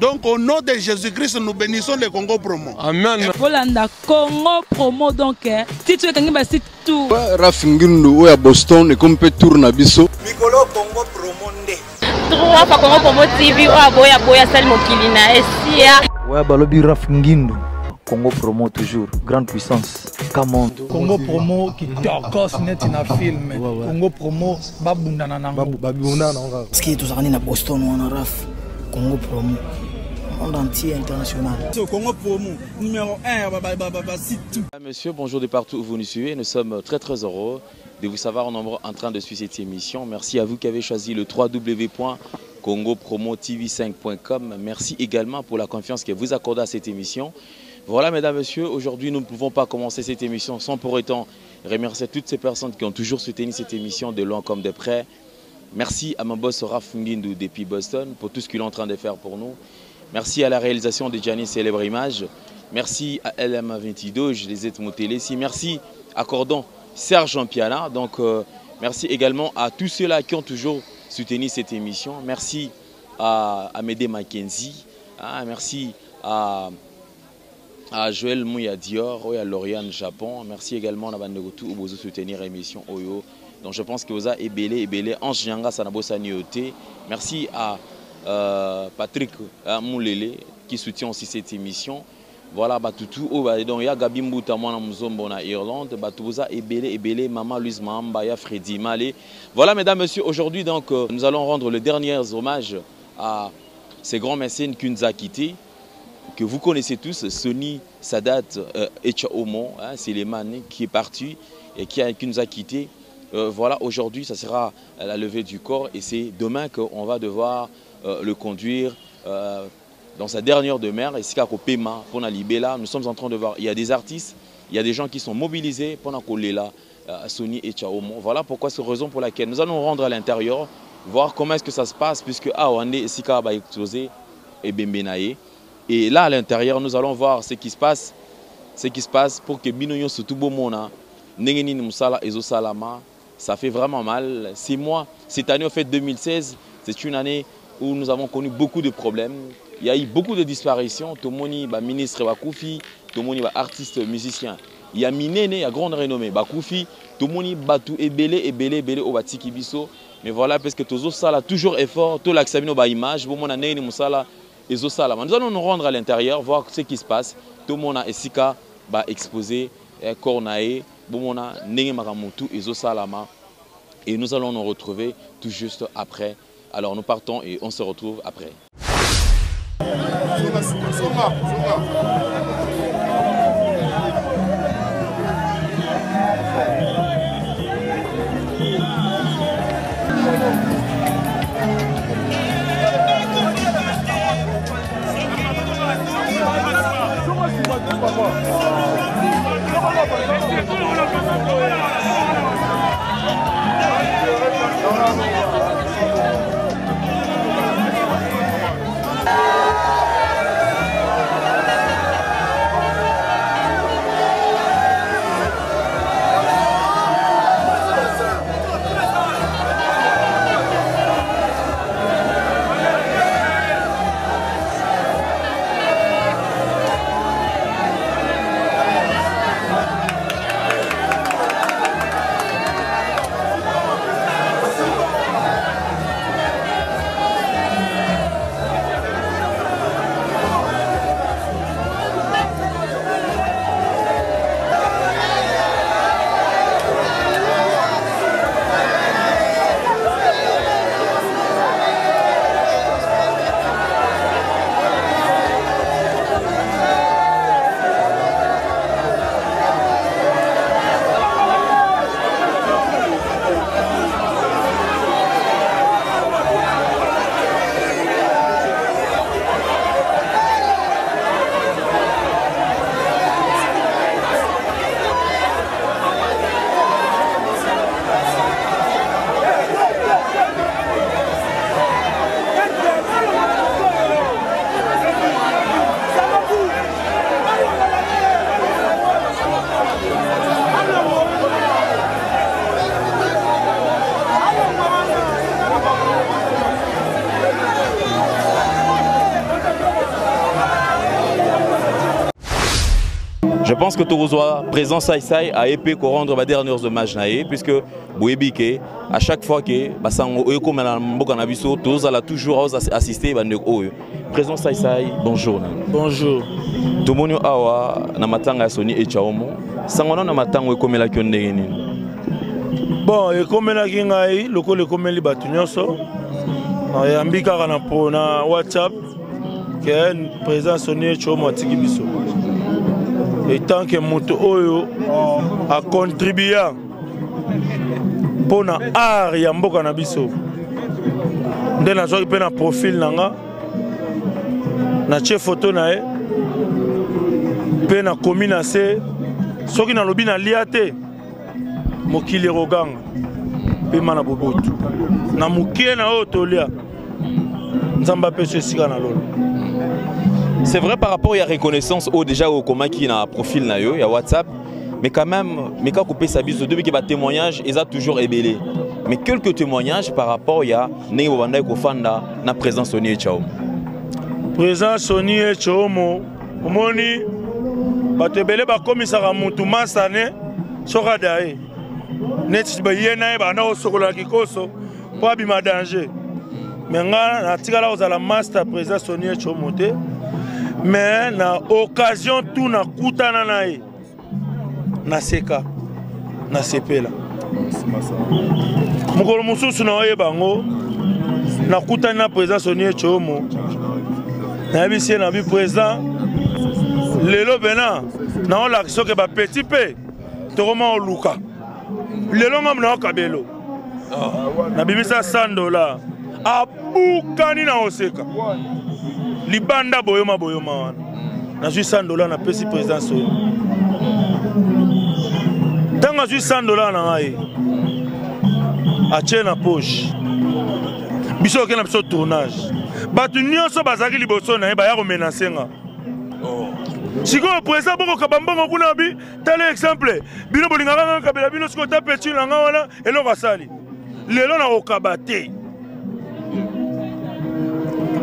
Donc au nom de Jésus-Christ, nous bénissons le Congo Promo. Amen. Volanda Congo Promo donc titre que ngi basi tout. Raf Ngindu oya Boston et comme peut tourner biso. Mikolo Congo Promo nde. Trois fois Congo Promo TV oya boya sali mokili na esia. Ouais balobi Raf Ngindu. Congo Promo toujours grande puissance. Come on. Congo Promo qui torcos net na film. Congo Promo babundana nango. Babundana nango. Parce que tous na Boston on a Raf Congo Promo. Monde entier international. Congo Promo numéro 1 Monsieur, bonjour de partout où vous nous suivez. Nous sommes très heureux de vous savoir nombreux en train de suivre cette émission. Merci à vous qui avez choisi le www.congopromotv5.com. Merci également pour la confiance que vous accordez à cette émission. Voilà, mesdames, messieurs, aujourd'hui nous ne pouvons pas commencer cette émission sans pour autant remercier toutes ces personnes qui ont toujours soutenu cette émission de loin comme de près. Merci à mon boss Raf Ngindu depuis Boston pour tout ce qu'il est en train de faire pour nous. Merci à la réalisation de Gianni Célèbre Image. Merci à LM22, je les ai montés ici. Merci à Cordon Serge Piana. Donc, merci également à tous ceux-là qui ont toujours soutenu cette émission. Merci à Amédée Mackenzie. Merci à Joël Mouya Dior, à Lauriane Japon. Merci également à Bandegotou où vous soutenir l'émission Oyo. Donc je pense que vous avez ébélé Ange Nyanga Sanabosa Nioté. Merci à Patrick Moulele qui soutient aussi cette émission. Voilà, Batoutou, donc il y a Gabi Mbouta, moi, en Irlande, Batouza, Ebele, Maman Louise Mahamba, Freddy Malé. Voilà, mesdames, messieurs, aujourd'hui, donc, nous allons rendre le dernier hommage à ces grands mécènes qui nous a quittés, que vous connaissez tous, Sony Sadat Echaomo, c'est les man qui est parti et qui nous a quittés. Voilà, aujourd'hui, ça sera la levée du corps et c'est demain qu'on va devoir le conduire dans sa dernière demeure. Et c'est qu'à Pema, pour Libella, nous sommes en train de voir, il y a des artistes, il y a des gens qui sont mobilisés pendant qu'on est là, Sony et Chaomo. Voilà pourquoi c'est la raison pour laquelle nous allons rendre à l'intérieur, voir comment est-ce que ça se passe, puisque on est Sika va exposer et Bembenaye. Et là à l'intérieur, nous allons voir ce qui se passe pour que Binoyo se tout beau mona, Nengenini Moussala et Zosalama. Ça fait vraiment mal. C'est moi, cette année, en fait, 2016, c'est une année où nous avons connu beaucoup de problèmes. Il y a eu beaucoup de disparitions. Tout le monde, ministre Bakoufi, tout le monde, artiste, musicien. Il y a Minene, il y a grande renommée. Bakoufi, tout le monde, Batou, Ebele, au Batiki Bisso. Mais voilà, parce que tout ça, toujours effort, tout l'accès à l'image, nous allons nous rendre à l'intérieur, voir ce qui se passe. Tout le monde a Esika, exposé, Kornae. Et nous allons nous retrouver tout juste après. Alors nous partons et on se retrouve après. Je pense que Tourouzoa, présent Saïsaï, a épée pour rendre les derniers hommages, puisque Bouébike, à chaque fois que Bassango Eko Melambokanabiso, tous allons toujours assister à présent Saïsaï, bonjour. Bonjour. Tout le monde awa na matanga Sony et Chaomo. Sangono na matango ekomela kyondeni. Bon, ekomela kingai, lokolo ekomeli batu nyonso. Na yambi kaka na WhatsApp que présent Sony et Chaomo atiki biso. Et tant que moto oyo a contribué pour na art ya mboka na biso. Nde na zoki pe na profil nanga. Na chef photo na e. Pe na komina se soki na lobi na liate mokili roganga pe mana bobotu na mukie na otolia nzamba pe sika na lolo. C'est vrai par rapport à la reconnaissance déjà au comment qui na profil na yo ya WhatsApp, mais quand même mais quand couper sa bise depuis que ba témoignage ils a toujours ébélé. Mais quelques témoignages par rapport ya nengo banda ko fanda na présence Sony et Chaomo. Présence Sony et Chaomo omoni batebele bakomisaka mutu masane soka dae neti bayena bana osokola kikoso po abima danger mais nga natikala kozala master président Sony et Chaomo te mais na occasion tout na kutana na ye na seka na sepela mokolo mosusu na oye bango na kutani na président Sony et Chaomo na bisie na bi président lelo bena na on la soke ba petit peu tokoma oluka lelo ngam na kabelo na bimisa $100 abukani na oseka libanda boyoma wana na $100 na pesi président Sony tanga $100 na ngai atie na poche biso ke na biso tournage batu nyonso bazaki liboso na ye baya ko menacer nga. Siko président boko kabambongo kuna bi tel exemple bino bolingaka nga kabela bino siko ta petit na nga wana eloko asali lelo na okabate.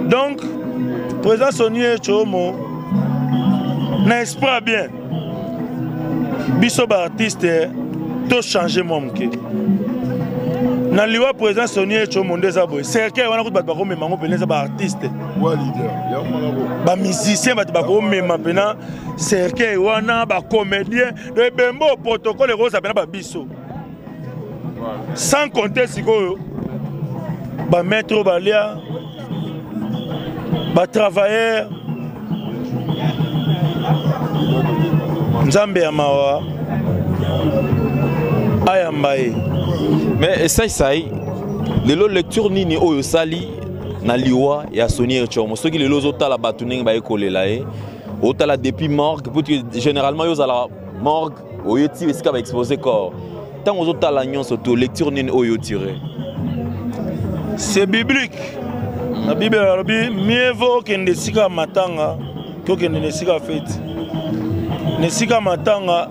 Donc président Sony et Chaomo na esprit bien biso ba artiste to changer momke na liwa président Sony et Chaomo ndeza boy cercle wana ko bat ba ko memango peneza ba artiste wa leader ya mona ba musicien bat ba ko mema pena cercle wana ba comédien de bembo protocole rosa pena ba biso sans compter siko ba maître balia ba travailleur nzambe ya mawa ayambaye. Mais ça les lectures nini oyo sali na liwa ya Sony et Chaomo ceux qui les lozo tala batuning ba ekolela e otala depuis morgue pour que généralement yo la morgue oyeti esika ba exposer corps tant aux otala nyonso to lecture nini oyo tiré c'est biblique la Bible arabi mieux vaut que ndesika matanga que ndesika fête ndesika matanga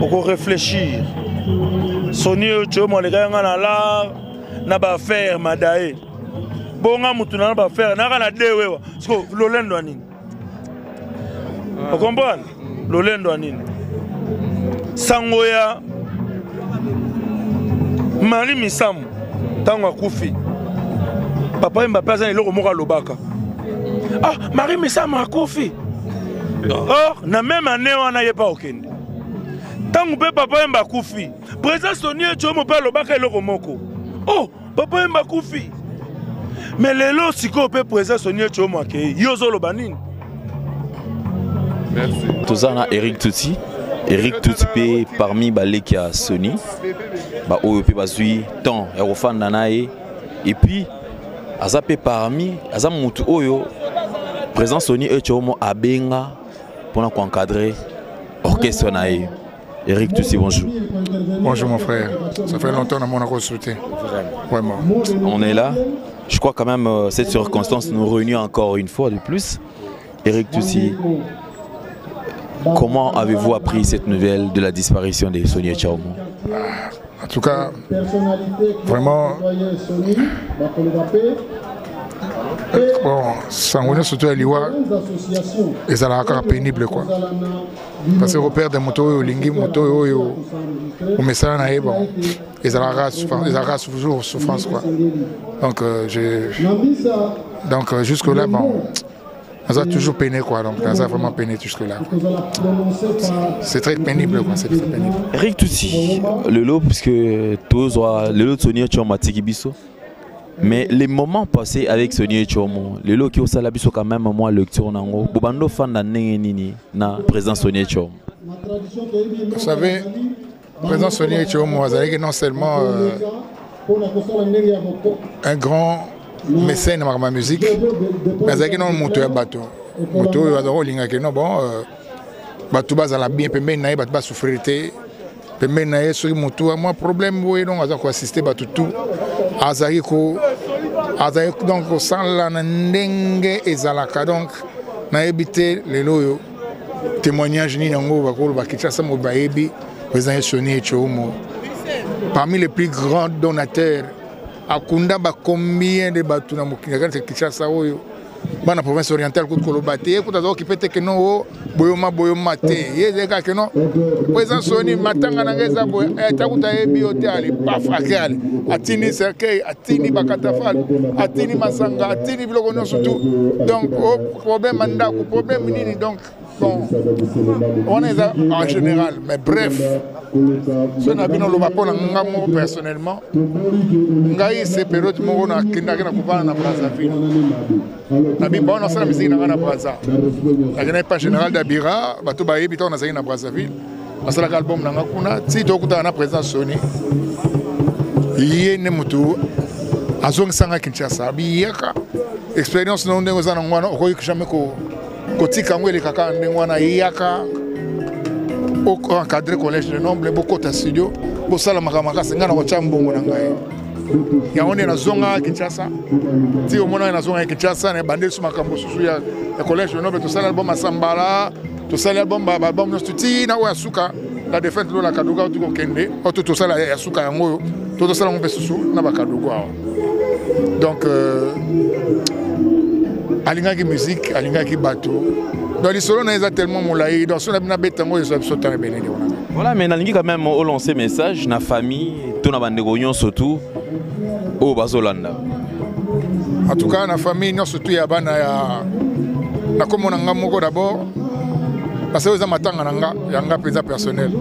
oko réfléchir. Sony et Chaomo les gars na la na ba faire madae bonga mutu na ba faire na kana dewe parce que lolendo anini vous comprenez lolendo anini sangoya mari misamu tango akufi papa Mbappé azana eloko moko lobaka ah mari misamu akufi or na même année wana ye pa okende tango pe papa Mbakufi président Sony et Chaomo pe lobaka eloko moko oh papa Mbakufi mais lelo siko pe président Sony et Chaomo akei yozo lobanini. Merci. Tozana Eric Tutsi pe parmi baleki ya Sony ba oyo pe bazui temps ya kofanda naye et puis aza pe parmi aza mutu oyo président Sony et Chaomo abenga pour encadrer orchestre naye. Eric Tutsi, bonjour. Bonjour mon frère, ça fait longtemps que nous avons sauté. Vraiment. On est là. Je crois quand même cette circonstance nous réunit encore une fois de plus. Eric Tutsi, comment avez-vous appris cette nouvelle de la disparition de Sony et Chaomo? En tout cas, vraiment, Bon, sangonia surtout à Liwa, et ça l'a encore pénible quoi. Parce que repère des motos, au lingi moto, au message naïe bon, et ça l'a toujours souffrance quoi. Donc jusque là bon, ça a toujours peiné quoi. Donc ça a vraiment peiné jusque là. C'est très pénible quoi, c'est très pénible. Eric Tutsi, le lot puisque tous le lot de Sonia Tchomati Bisso. Mais les moments passés avec Sonia Tchomo, le lot qui au salabiso quand même moi lecture nango, bobando fan na nini na présent Sonia Tchomo. Vous savez, présent Sonia Tchomo, non seulement un grand mécène de ma musique, mais il y a un moteur bateau. Moteur, il y a un bon bateau bas à la bien, puis maintenant il va souffrir. Puis maintenant sur moteur, moi problème oui donc on va assister bateau tout. Azariko, donc sans la ndengue et zalaka donc na éviter les loyaux témoignages ni nango bakolo bakitasa mo baebi président Sonia Tchomo. Parmi les plus grands donateurs akunda ba combien de bateaux na mokina c'est Kinshasa oyo bana province orientale ko kolobate ko tazo kipete ke no boyoma te yezeka ke no président Sonia matanga na ngeza boy takuta ebi hôtel pa fracale atini cercueil atini bakatafal atini masanga atini biloko no surtout donc problème manda ko problème nini donc bon on est en général mais bref ce n'a bien le rapport nga mo personnellement ngai c'est période mo na kinda na kupana na Brazzaville na bi bon on sala musique na Brazza la pas général d'Abira bato ba yebi to na zaki na Brazzaville asala album na kuna ti to kuta na présence Sony yene mutu azong sanga Kinshasa bi yaka expérience non ndengo za na ngwana ko jamais ko kotika ngwele kaka ndengwana yaka au encadré collège de nombre beaucoup de studio pour ça la makamaka senga na kocha mbongo na ngai ya on na zonga Kinshasa ti o mona na zonga Kinshasa na bande su makambo susu ya collège de nombre tout ça l'album Asambala tout ça l'album album Nostuti na wa suka la défaite de la Kaduga tout kende tout ça la ya suka yango tout ça la ngombe susu na ba Kaduga donc alingaki musique alingaki bateau dans les solos on a tellement moulaï dans ce na betango ils sont sauter benene voilà mais nalingi quand même au lancer message na famille to na bandeko nyon surtout au bazolanda en tout cas na famille nyon surtout ya bana ya na komona nga moko d'abord parce que aux amatanga nanga yanga pesa personnel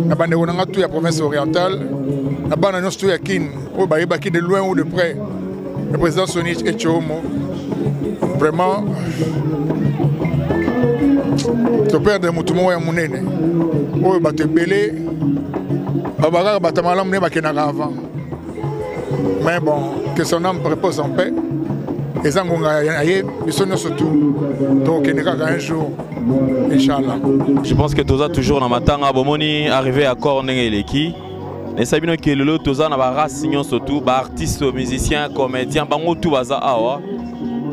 na bandeko nanga tout ya province orientale na bana nyon surtout ya kin au baïba qui de loin ou de près le président Sonia Tchomo vraiment to perdre mutumo ya munene oyo bato belé babaka batamala munene bakenaka avant mais bon que son âme repose en paix et zangonga aye bisono surtout donc keneka un jour inchallah je pense que toza toujours na matanga bomoni arrivé à corps ndenge eleki et sabino que lelo toza na ba race surtout ba artiste musicien comédien bango tout baza awa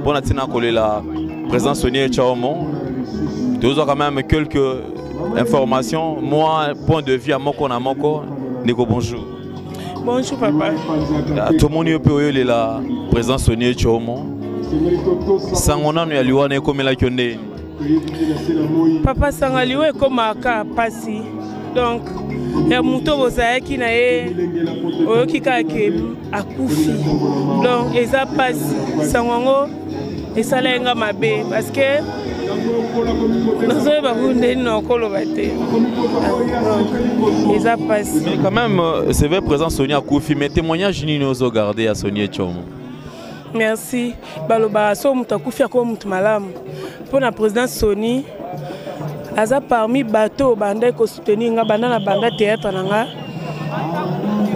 bon atina kolela présent Sonia Tchomo. Nous avons quand même quelques informations. Moi, point de vue à Moko na Moko, Neko bonjour. Bonjour papa. Tout le monde est là, présent Sonia Tchomo. Sangona nous yaliwa ne comme la kyonde. Papa sangaliwa comme aka pasi. Donc ya muto bozaki na ye oyoki kake akufi. Donc eza pasi sangongo esalenga mabe parce que mais quand même, c'est vrai présent Sonia Koufi, mais témoignage ni nous regardé à Sonia Tchomo. Merci. Baloba so muta Koufi ko mutu malamu. Pour la présidente Sony, aza parmi bateau banda ko soutenir nga banda na banda théâtre nanga.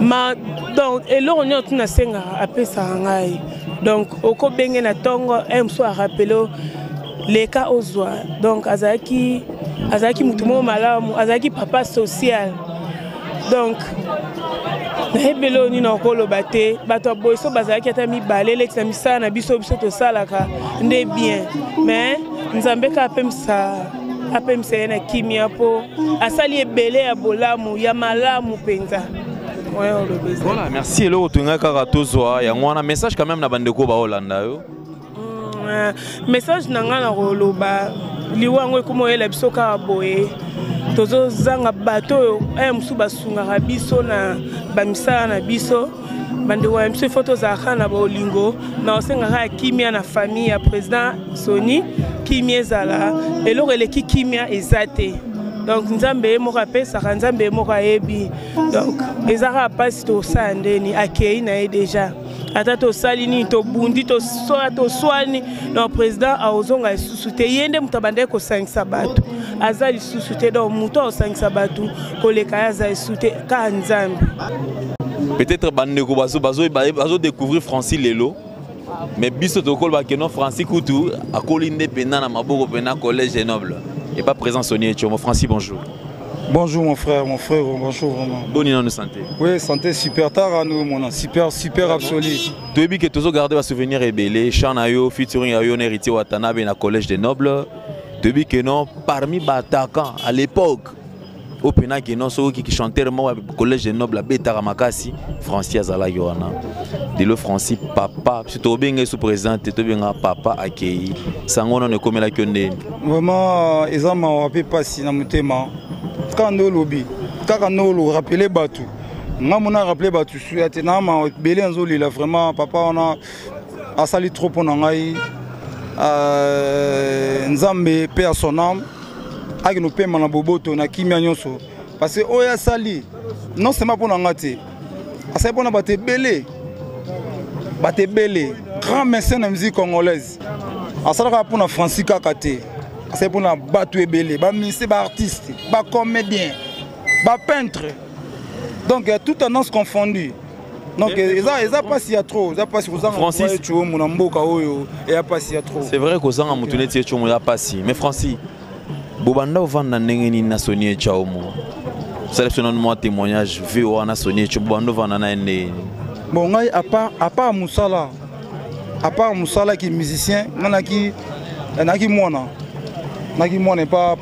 Ma donc et là on est na senga apesa ngai. Donc oko benge na tongo aime so rappeler les cas aux oies. Donc Azaki mutumo malamu, Azaki papa social. Donc Hebelo ni na kolo bate, bato boiso bazaki atami balé l'ex amisa na biso biso to salaka ndé bien. Mais nzambe ka apemsa na kimia po asali ebele ya bolamu ya malamu penza. Voilà, merci. Et là, tu as un message quand même na bandeko ba Hollanda yo. message nanga na koloba liwango ekomoyela biso kaka boye tozozanga bato oyo aya mosusu basungaka biso na bamisala na biso bandeko ya biso ifo tozalaka na bolingo na osengaka ya kimia na famille ya président Soni kimia ezala eloko eleki kimia eza te donc nzambe ye moko apesaka nzambe ye moko ayebi donc ezaka mpasi tosala ndeni akei na ye deja ata tosali nini tobundi tosoya toswani na président aozonga lisusu te ye nde moto abandaki kosangisa bato aza lisusu te donc moto aosangisa bato koleka ye aza lisusu te kaka nzambe. Peut-être bandeko bazo découvrir Francis lelo mais biso tokol ba keno Francis Koutou akoli nde pena na maboko pena collège de noble et pas présent Soni Etchomo. Francis, bonjour. Bonjour mon frère, bonjour vraiment. Bonne année de santé. Oui, santé super tard à nous mon super absolu. Tu as dit que tu as gardé un souvenir ébélé, Chanayo, featuring Ayo Neriti Watanabe na collège de noble. Tu as dit que non parmi les attaquants à l'époque au pena que non ceux qui chantaient au collège de noble à Betara Makasi, Francis Azala Yohana. De le Francis papa, si tu as bien sous présent, tu as bien papa accueilli. Sangona ne comme la kyonde. Vraiment, ils ont rappelé pas si na mutema. Quand nous lobby, quand nous rappelé Batu, nous avons rappelé Batu. Sur la tena ma belé en zoli là vraiment papa on a sali trop pour nous aïe. Nzambe paix à son âme. Avec nos paiements na boboto na kimia nyonso. Parce que oya sali non seulement pour nous ngate. Asa pour nous batte belé. Batte belé. Grand mécène de musique congolaise. Asa pour nous Francis Kakate. C'est pour nous battre belé, ba ministre, ba artiste, ba comédien, ba peintre. Donc tout tendance confondue. Donc ils a pas si y a trop, ils a pas si vous en Francis tu mon mboka oyo et a pas si y a trop. C'est vrai qu'aux en mutune tu mon ya pas si. Mais Francis Bobanda vanda ndengeni na Soni Etchomo. Sélectionne-moi témoignage VO na Soni Etchomo Bobanda vanda na ene. Bon ngai à part Moussala. À part Moussala qui est musicien, nanaki mona. Naki moi n'est pas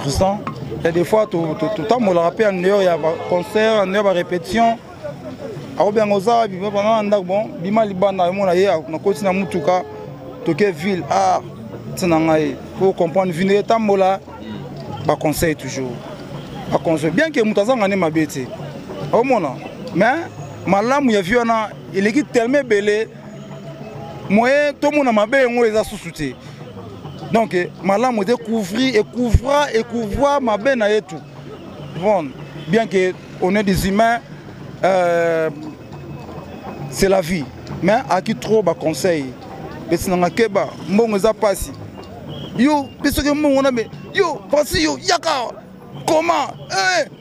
présent. Et des fois tout le temps on le rappelle en heure il y a concert, en heure répétition. Alors bien oza bi pendant ndak bon bima libanda mo na ye na continue na mutuka toke ville ah tsanangai pour comprendre venir tambola ba conseil toujours. Ba conseil bien que mutazanga ne mabete. Au mona mais malamu ya viona il est tellement belé moyen tout monde mabe ngo eza susute. Donc, malamu découvrir et couvrir ma benne et tout. Bon, bien qu'on est des humains, c'est la vie. Mais à qui trop bas conseil. Mais c'est dans la keba, bon ça passe. Yo, parce que mon on a mais yo, parce yo, yaka. Comment?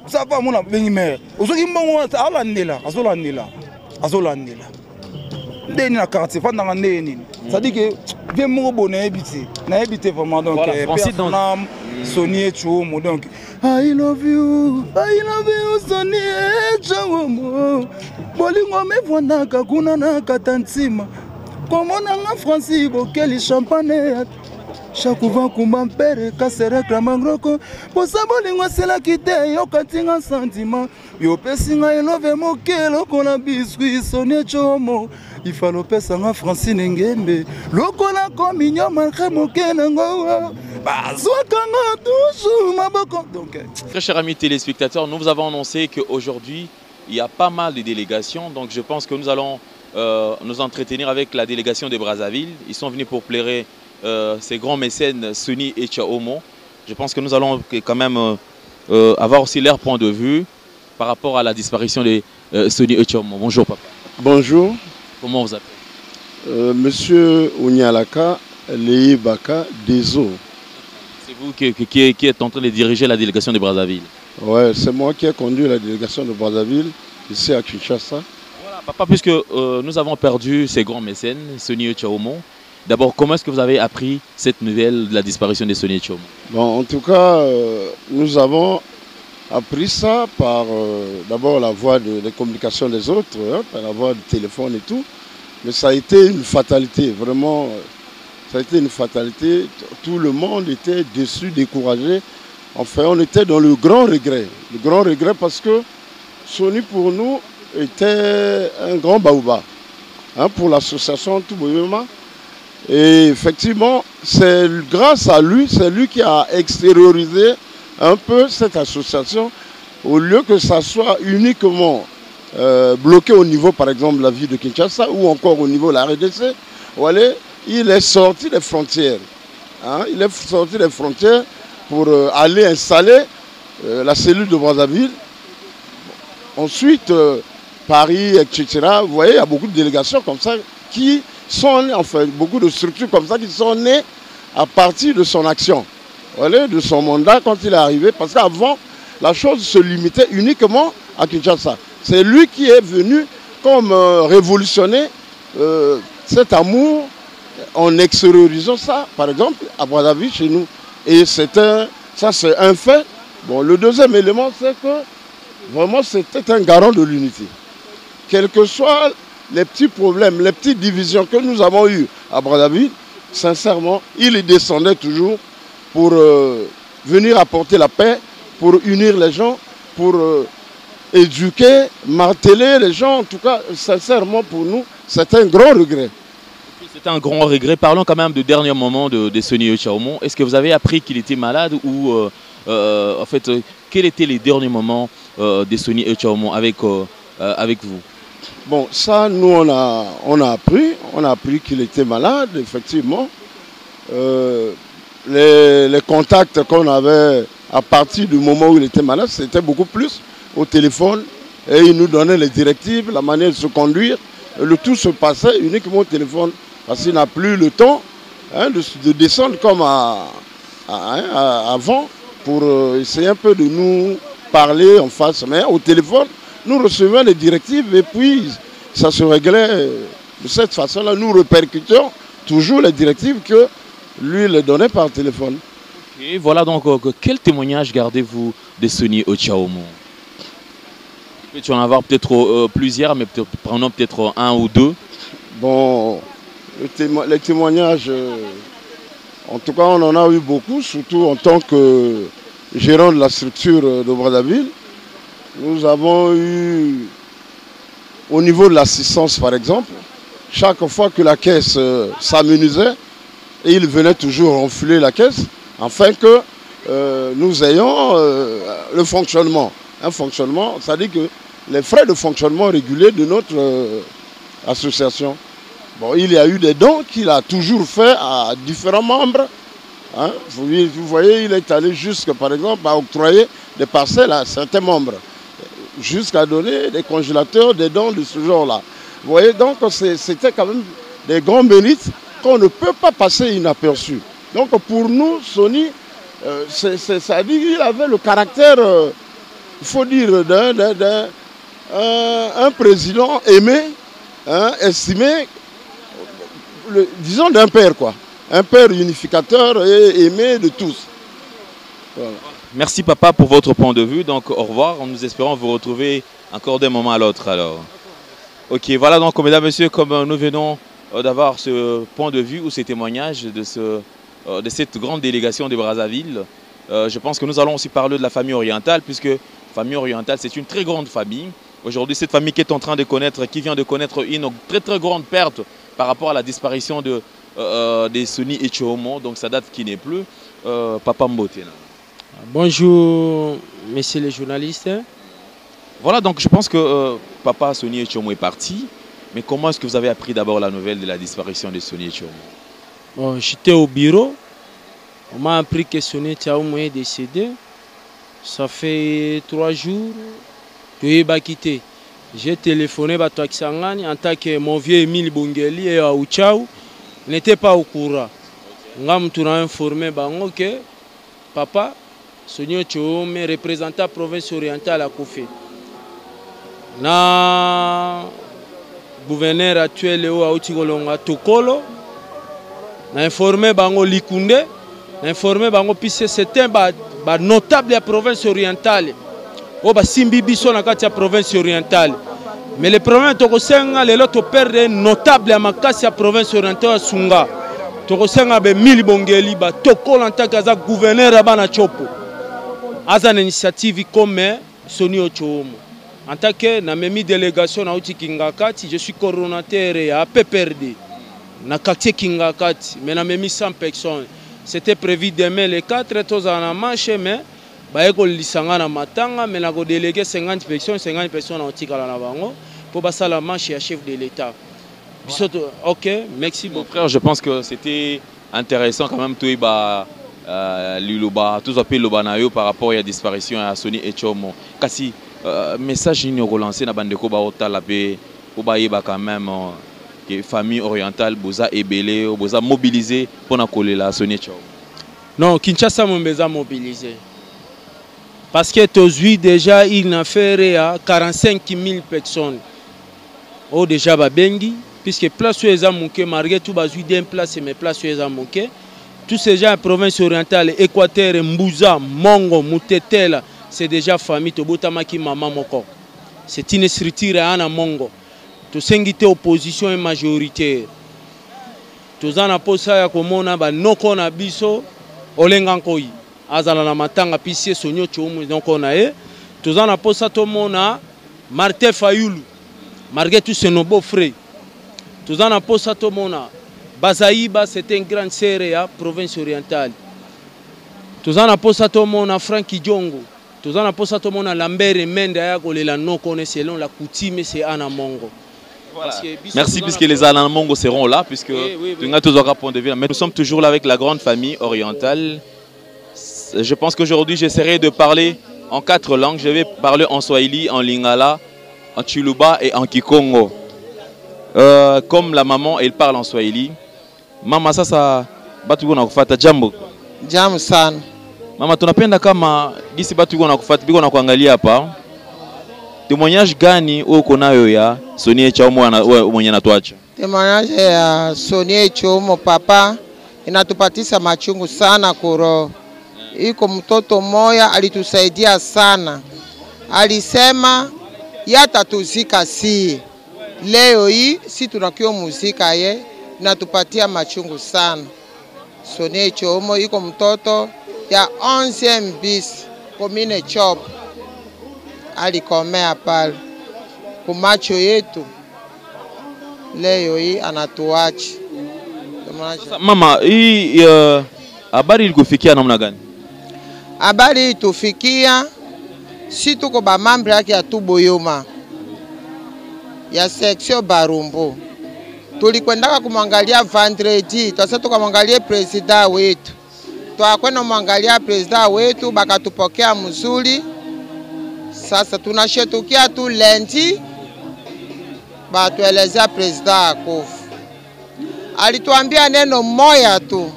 Ça va mon ami mère. Aujourd'hui bon on a la nela, azola nela. Deni na quartier, pas dans la neni. Ça dit que bien mon bonnet habité, na habité vraiment donc personne Soni Etchomo donc I love you Soni Etchomo. Bolingo me vondaka kuna na katantima. Comment na Francis bokeli champagne. Chaque fois qu'on m'empère, casse réclame pour ça bolingo c'est la quitter yo katinga sentiment. Yo pesinga elove mokelo kona biscuit Soni Etchomo. Il faut le passer en Francine Ngembe. Le cola comme mignon malgré mon kenango. Très chers amis téléspectateurs, nous vous avons annoncé qu'aujourd'hui il y a pas mal de délégations. Donc je pense que nous allons nous entretenir avec la délégation de Brazzaville. Ils sont venus pour plairer ces grands mécènes Soni Etchomo. Je pense que nous allons quand même avoir aussi leur point de vue par rapport à la disparition de Soni Etchomo. Bonjour papa. Bonjour. Comment vous appelez Monsieur Ounyalaka Leibaka Dezo. C'est vous qui êtes en train de diriger la délégation de Brazzaville. Ouais, c'est moi qui ai conduit la délégation de Brazzaville ici à Kinshasa. Voilà, papa, puisque nous avons perdu ces grands mécènes, Soni Etchomo. D'abord, comment est-ce que vous avez appris cette nouvelle de la disparition de Soni Etchomo? Bon, en tout cas, nous avons appris ça par d'abord la voie de communication des autres, hein, par la voie du téléphone et tout. Mais ça a été une fatalité, vraiment, ça a été une fatalité. Tout le monde était déçu, découragé. Enfin, on était dans le grand regret. Le grand regret parce que Soni pour nous était un grand baouba. Hein, pour l'association Toubouyema, Et effectivement, c'est grâce à lui, c'est lui qui a extériorisé un peu cette association, au lieu que ça soit uniquement bloqué au niveau, par exemple, de la ville de Kinshasa ou encore au niveau de la RDC. Voilà, il est sorti des frontières. Hein, il est sorti des frontières pour aller installer la cellule de Brazzaville. Ensuite, Paris, etc. Vous voyez, il y a beaucoup de délégations comme ça qui sont nées, enfin, beaucoup de structures comme ça qui sont nées à partir de son action, voilà, de son mandat quand il est arrivé. Parce qu'avant, la chose se limitait uniquement à Kinshasa. C'est lui qui est venu comme révolutionner cet amour en extériorisant ça, par exemple, à Brazzaville, chez nous. Et ça, c'est un fait. Bon, le deuxième élément, c'est que vraiment, c'était un garant de l'unité. Quels que soient les petits problèmes, les petites divisions que nous avons eues à Brazzaville, sincèrement, il y descendait toujours pour venir apporter la paix, pour unir les gens, pour éduquer, marteler les gens. En tout cas, sincèrement, pour nous, c'est un grand regret. C'est un grand regret. Parlons quand même du dernier moment de Sonny Etchaomont. Est-ce que vous avez appris qu'il était malade ou en fait, quels étaient les derniers moments de Sonny Etchaomont avec vous? Bon, ça, nous, on a appris qu'il était malade, effectivement. Les contacts qu'on avait à partir du moment où il était malade, c'était beaucoup plus au téléphone. Et il nous donnait les directives, la manière de se conduire. Le tout se passait uniquement au téléphone. Parce qu'il n'a plus le temps de descendre comme avant pour essayer un peu de nous parler en face. Mais au téléphone, nous recevions les directives et puis ça se réglait de cette façon-là. Nous répercutions toujours les directives que lui le donnait par téléphone. Et voilà donc, quel témoignage gardez-vous de Sonny Etchaomont? Tu vas en avoir peut-être plusieurs, mais prenons peut-être un ou deux. Bon, les témoignages, en tout cas, on en a eu beaucoup, surtout en tant que gérant de la structure de Brazzaville. Nous avons eu, au niveau de l'assistance par exemple, chaque fois que la caisse s'amenuisait, et il venait toujours renflouer la caisse, afin que nous ayons le fonctionnement. Un fonctionnement, c'est-à-dire que les frais de fonctionnement réguliers de notre association. Bon, il y a eu des dons qu'il a toujours fait à différents membres. Hein. Vous voyez, il est allé jusqu'à, par exemple, à octroyer des parcelles à certains membres, jusqu'à donner des congélateurs, des dons de ce genre-là. Vous voyez, donc c'était quand même des grands mérites qu'on ne peut pas passer inaperçus. Donc pour nous, Sonny, ça dit qu'il avait le caractère, il faut dire, d'un président aimé, estimé, disons d'un père, quoi. Un père unificateur et aimé de tous. Voilà. Merci papa pour votre point de vue. Donc au revoir. Nous espérons vous retrouver encore d'un moment à l'autre. Alors, ok, voilà donc mesdames et messieurs, comme nous venons d'avoir ce point de vue ou ces témoignages de cette grande délégation de Brazzaville. Je pense que nous allons aussi parler de la famille orientale, puisque la famille orientale c'est une très grande famille. Aujourd'hui, cette famille qui est en train de connaître, qui vient de connaître une très très grande perte par rapport à la disparition de Sonny Etchaomont, donc ça date qui n'est plus. Papa Mbote. Bonjour, messieurs les journalistes. Voilà, donc je pense que papa Sonny Etchaomont est parti. Mais comment est-ce que vous avez appris d'abord la nouvelle de la disparition de Sonny Etchaomont? Bon, j'étais au bureau. On m'a appris que Sonny Etchaomont est décédé. Ça fait 3 jours. J'ai téléphoné à Taxangani en tant que mon vieux Emile Bungeli et à Ouchao n'était pas au courant. On m'a informé que papa Sonny Etchaomont représentant la province orientale à Kofé. Na gouverneur actuel Léo Aoutigolonga Tokolo na informé bango Likunde, na informé bango puisque c'était un notable de la province orientale. Oh ba simbi biso na kati ya province orientale. Mais le problème tokosenga lelo to perdre notable ya makasi ya province orientale Sunga. Tokosenga be Mili Bongeli ba Tokolo ntaka za gouverneur bana chopo. Aza na initiative comme Sonny Etchaomont. En tant que na memi délégation na uti Kingakati, je suis coordonnateur à PPRD. na quartier Kingakati, mais na même 100 personnes. C'était prévu demain les 4 tous en marche, mais baeko lisanga na matanga, mais na ko déléguer 50 personnes en tikala na bango pour passer la marche à chef de l'État. Ok, merci beaucoup. Frère, je pense que c'était intéressant quand même tout Liloba, tout ça Lobanayo par rapport à la disparition à Sony et Chomo. Kasi message ni relancé na bandeko ba otalape pour baïba quand même que famille orientale boza ébélé boza mobilisé pour na coller la Sony et Chomo. Non, Kinshasa mbeza mobilisé. Parce que aujourd'hui déjà il n'a fait à 45 000 personnes. Oh déjà babengi puisque place où les amoukés malgré tout bazui d'un place mais place où les amoukés. Tous ces gens de la province orientale, Équateur, Mbouza, Mongo, Moutetela, c'est déjà famille. Tobotamaki Mama Moko. C'est une structure à Mongo. Tous ces opposition et majoritaire. Tous en aposa ya komona ba noko na biso olengankoi. Azala na matanga pisi sonyo chomu noko na e. Tous en aposa to mona Martin Fayulu. Malgré tous ces nos beaux frères. Tous en aposa to mona Bazaïba, c'était une grande série à province orientale. Tous en aposa to mona Frankie Djongo. Tous en aposa to mona Lambert et Mende ya kolela non connaît selon la coutume c'est Ana Mongo. Voilà. Merci puisque les Ana Mongo seront là puisque tu as tous un point de vue. Mais nous sommes toujours là avec la grande famille orientale. Je pense qu'aujourd'hui j'essaierai de parler en 4 langues. Je vais parler en Swahili, en Lingala, en Chiluba et en Kikongo. Comme la maman elle parle en Swahili. Mama sasa batu kuna kufuata jambo. Jambo sana. Mama tunapenda kama gisi batu kuna kufuata biko na kuangalia hapa. Témoignage gani uko nayo ya Sony Chomo mwenye anatuacha? Témoignage ya Sony Chomo papa inatupatisha machungu sana kuro. Iko mtoto moya alitusaidia sana. Alisema yatatuzika si. Leo hii si tunakio muzika ye natupatia machungu sana. Sony Chomo iko mtoto ya 11e bis komine chop alikomea pale kumacho yetu. Leo hii anatuachi. Mama, hii habari ilikufikia namna gani? Habari itufikia si tuko ba membre yake ya Tuboyoma ya section Barumbu. Tulikwendaka kumwangalia vendredi, twasa tukamwangalia president wetu. Twakwenda mwangalia president wetu bakatupokea mzuri. Sasa tunashetukia tu lendi batuelezea president akufu. Alituambia neno moya tu.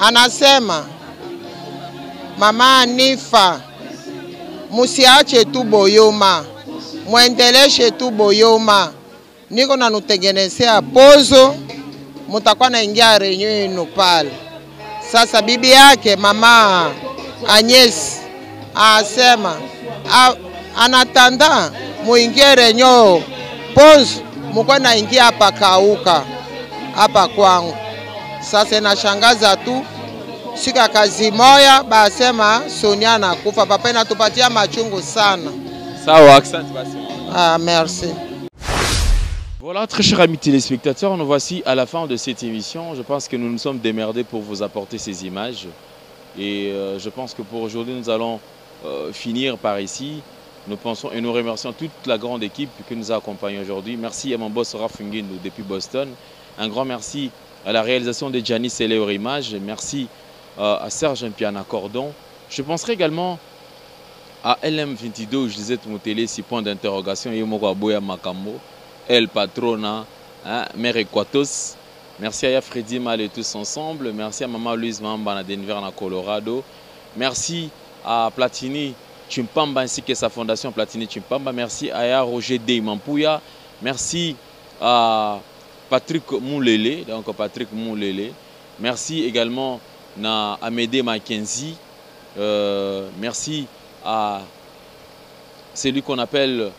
Anasema mama Anifa musiache Tuboyoma, muendeleshe Tuboyoma. Niko nanutengenezea pozo, mutakuwa naingia renyo yenu pale. Sasa bibi yake mama Agnes asema anatanda muingie renyo pozo, mukwa naingia hapa kauka hapa kwangu. Sasa nashangaza tu sika kazi moya basema Sonia anakufa. Papa inatupatia machungu sana. Sawa, asante basi. Ah, merci. Voilà, très chers amis téléspectateurs, nous voici à la fin de cette émission. Je pense que nous nous sommes démerdés pour vous apporter ces images. Et je pense que pour aujourd'hui, nous allons finir par ici. Nous pensons et nous remercions toute la grande équipe qui nous a accompagnés aujourd'hui. Merci à mon boss Rafungindu depuis Boston. Un grand merci à la réalisation de Gianni Seléor Image. Merci à Serge Mpiana Cordon. Je penserai également à LM22, je disais mon télé, 6 points d'interrogation. Yomoko Aboya Makambo, El Patrona, hein, Mère Equatos. Merci à Freddy Mal et tous ensemble. Merci à Maman Louise Mamba à Denver, à Colorado. Merci à Platini Chimpamba ainsi que sa fondation Platini Chimpamba. Merci à Roger Dey Mampouya. Merci à Patrick Moulele, donc Patrick Moulele. Merci également à Amédée Mackenzie. Merci à celui qu'on appelle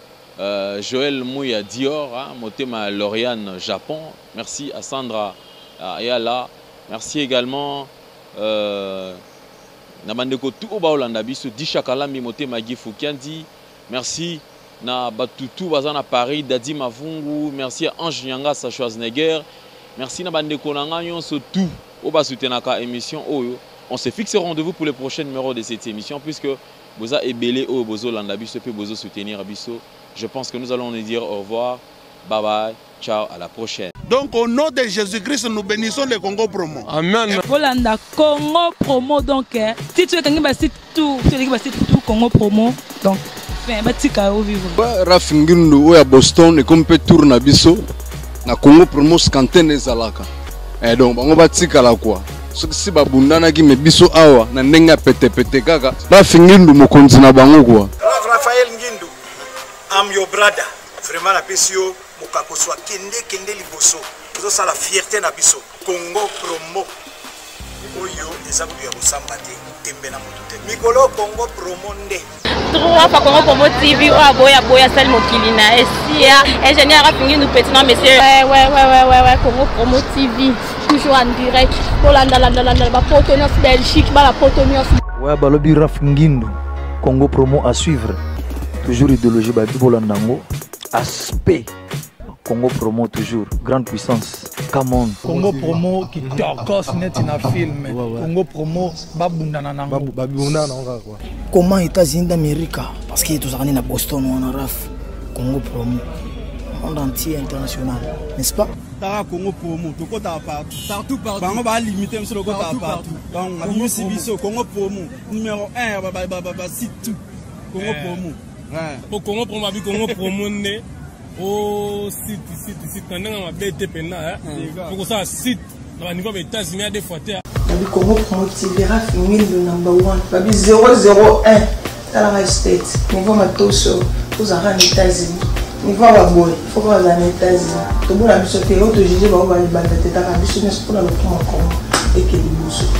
Joël Mouya Dior, hein, Motema Lauriane Japon. Merci à Sandra Ayala. Merci également Namandeko Touba Olanda Biso Disha Kalami Motema Gifu Kiandi. Merci na Batutu bazana Paris, Dadi Mavungu, merci à Ange Nyanga Schwarzenegger, merci na bande konanga nyonso tout au bas soutenaka émission Oyo. On se fixe rendez-vous pour le prochain numéro de cette émission puisque vous avez ébélé au Bozo Landabiso puis Bozo soutenir Abiso. Je pense que nous allons nous dire au revoir. Bye bye. Ciao, à la prochaine. Donc au nom de Jésus-Christ, nous bénissons le Congo Promo. Amen. Volanda Congo Promo donc si tu veux que tout Congo Promo donc fin batika au vivre. Rafingindo oya Boston et comme peut tourner biso na Congo Promo scanten ezalaka. Et donc bango batika la quoi. Si babundana ki mebiso awa na ndenga pete kaka. Rafingindo mokonzi na bango quoi. Raphaël Ngindu, I'm your brother. Vraiment la pesio mokakoswa kende liboso. Ozo sala fierté na biso. Congo Promo. Oyo ezabu ya bosambate tembe na moto. Mikolo Congo Promo nde. Trois fois Congo Promo TV boya sali mokili na esia ingénieur Rafingindo petit non monsieur. Ouais Congo Promo TV toujours en direct. Bolanda ba Portonios Belgique ba la Portonios. Ouais balobi Rafingindo Congo Promo à suivre. Toujours idéologie ba Bolandango. Aspect Congo Promo toujours grande puissance. Come on. Congo Promo qui torcos net na film. Congo Promo babundana nango. Quoi. Comment États-Unis d'Amérique parce que tous en Boston on a raf Congo Promo monde entier international, n'est-ce pas? Tara Congo Promo, to kota partout. Bango ba limiter monsieur le kota partout. Donc on a Sibiso Congo Promo numéro 1 ba site tout. Congo Promo. Pour Congo Promo abi Congo Promo né au site pendant ma BTP na pour ça site dans niveau des États-Unis à des fois Babi Congo Promo TV Rafingindo number 1 Babi 001 dans la state niveau matoso aux États-Unis niveau à boy faut pas aux États-Unis tout le monde a mis sur terre auto juger ba ba ba teta ka biso ne pour le Congo et que